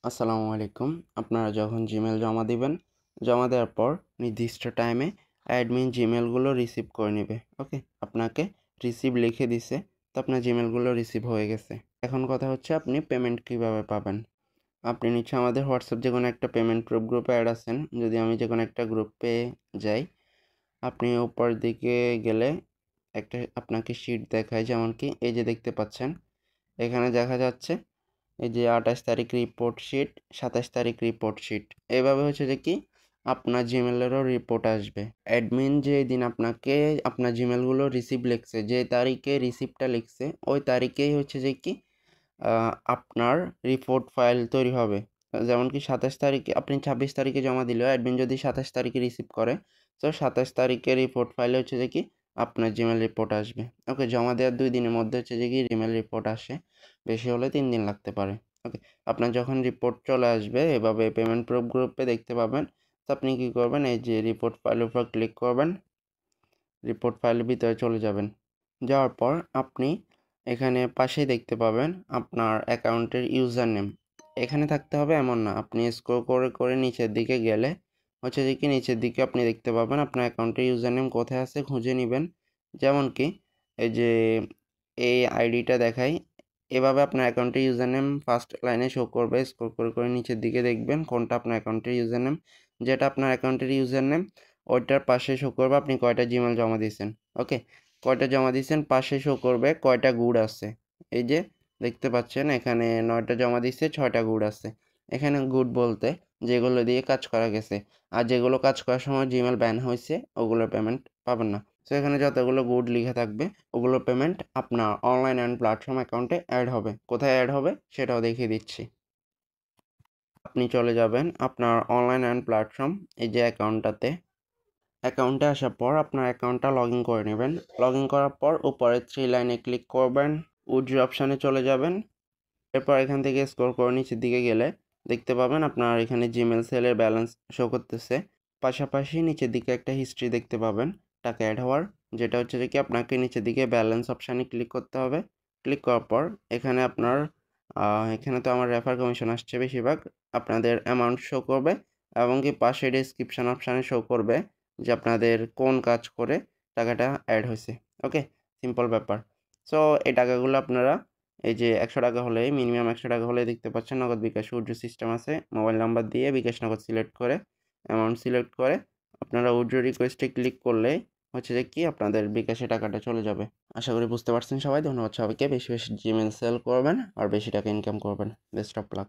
আসসালামু আলাইকুম। আপনারা যখন জিমেল জমা দিবেন, জমা দেওয়ার পর নির্দিষ্ট টাইমে অ্যাডমিন জিমেলগুলো রিসিভ করে নেবে। ওকে? আপনাকে রিসিভ লিখে দিছে, তো আপনার জিমেলগুলো রিসিভ হয়ে গেছে। এখন কথা হচ্ছে আপনি পেমেন্ট কীভাবে পাবেন? আপনি নিচে আমাদের হোয়াটসঅ্যাপ যে কোনো একটা পেমেন্ট গ্রুপে অ্যাড আছেন। যদি আমি যে কোনো একটা গ্রুপে যাই, আপনি উপর দিকে গেলে একটা আপনাকে শিট দেখায়, যেমন কি এই যে দেখতে পাচ্ছেন, এখানে দেখা যাচ্ছে এই যে 28 তারিখ রিপোর্ট শিট, 27 তারিখ রিপোর্ট শিট। এভাবে হচ্ছে যে কি আপনার জিমেলেরও রিপোর্ট আসবে। অ্যাডমিন যে দিন আপনাকে আপনার জিমেলগুলো রিসিভ লিখছে, যে তারিখে রিসিপ্টটা লিখছে ওই তারিখেই হচ্ছে যে কি আপনার রিপোর্ট ফাইল তৈরি হবে। যেমন কি 27 তারিখে আপনি 26 তারিখে জমা দিলেও অ্যাডমিন যদি 27 তারিখে রিসিভ করে, তো 27 তারিখে রিপোর্ট ফাইলে হচ্ছে যে কি আপনার জিমেল রিপোর্ট আসবে। ওকে, জমা দেওয়ার 2 দিনের মধ্যে হচ্ছে যে কি জিমেল রিপোর্ট আসে, বেশি হলে 3 দিন লাগতে পারে। ওকে, আপনার যখন রিপোর্ট চলে আসবে এভাবে পেমেন্ট প্রুফ গ্রুপে দেখতে পাবেন। তো আপনি কী করবেন, এই যে রিপোর্ট ফাইলের উপর ক্লিক করবেন, রিপোর্ট ফাইলের ভিতরে চলে যাবেন। যাওয়ার পর আপনি এখানে পাশেই দেখতে পাবেন আপনার অ্যাকাউন্টের ইউজার নেম। এখানে থাকতে হবে এমন না, আপনি স্ক্রল করে করে নিচের দিকে গেলে হচ্ছে যে কি নিচের দিকে আপনি দেখতে পাবেন আপনার অ্যাকাউন্টের ইউজার নেম কোথায় আছে খুঁজে নেবেন। যেমন কি এই যে এই আইডিটা দেখাই, এভাবে আপনার অ্যাকাউন্টের ইউজার নেম ফার্স্ট লাইনে শো করবে। স্ক্রল করে করে নিচের দিকে দেখবেন কোনটা আপনার অ্যাকাউন্টের ইউজার নেম। যেটা আপনার অ্যাকাউন্টের ইউজার নেম ওইটার পাশে শো করবে আপনি কয়টা জিমেল জমা দিয়েছেন। ওকে, কয়টা জমা দিয়েছেন পাশে শো করবে কয়টা গুড আছে। এই যে দেখতে পাচ্ছেন এখানে 9টা জমা দিচ্ছে, 6টা গুড আছে। এখানে গুড বলতে যেগুলো দিয়ে কাজ করা গেছে, আর যেগুলো কাজ করার সময় জিমেল ব্যান হয়েছে ওগুলোর পেমেন্ট পাবেন না। সো এখানে যতগুলো গুড লেখা থাকবে ওগুলোর পেমেন্ট আপনার অনলাইন অ্যান্ড প্ল্যাটফর্ম অ্যাকাউন্টে অ্যাড হবে। কোথায় অ্যাড হবে সেটাও দেখিয়ে দিচ্ছি। আপনি চলে যাবেন আপনার অনলাইন অ্যান্ড প্ল্যাটফর্ম এই যে অ্যাকাউন্টে আসার পর আপনার অ্যাকাউন্টটা লগ ইন করে নেবেন। লগ ইন করার পর উপরে 3 লাইনে ক্লিক করবেন, উইথড্র অপশানে চলে যাবেন। এরপর এখান থেকে স্ক্রল করে নিচের দিকে গেলে দেখতে পাবেন আপনার এখানে জিমেল সেলের ব্যালেন্স শো করতেছে। পাশাপাশি নিচের দিকে একটা হিস্ট্রি দেখতে পাবেন টাকা অ্যাড হওয়ার, যেটা হচ্ছে যে কি আপনাকে নিচের দিকে ব্যালেন্স অপশানে ক্লিক করতে হবে। ক্লিক করার পর এখানে আপনার এখানে তো আমার রেফার কমিশন আসছে বেশিরভাগ, আপনাদের অ্যামাউন্ট শো করবে এবং কি পাশে ডেসক্রিপশন অপশানে শো করবে যে আপনাদের কোন কাজ করে টাকাটা অ্যাড হয়েছে। ওকে, সিম্পল ব্যাপার। সো এই টাকাগুলো আপনারা এই যে 100 টাকা হলে মিনিমাম 100 টাকা হলে দেখতে পাচ্ছেন নগদ বিকাশ উইথড্র সিস্টেম আছে। মোবাইল নাম্বার দিয়ে বিকাশ নগদ সিলেক্ট করে অ্যামাউন্ট সিলেক্ট করে আপনারা উইথড্র রিকোয়েস্টে ক্লিক করলে হচ্ছে যে কি আপনাদের বিকাশে টাকাটা চলে যাবে। আশা করি বুঝতে পারছেন সবাই। ধন্যবাদ সবাইকে। বেশি বেশি জিমেল সেল করবেন আর বেশি টাকা ইনকাম করবেন। Best of luck.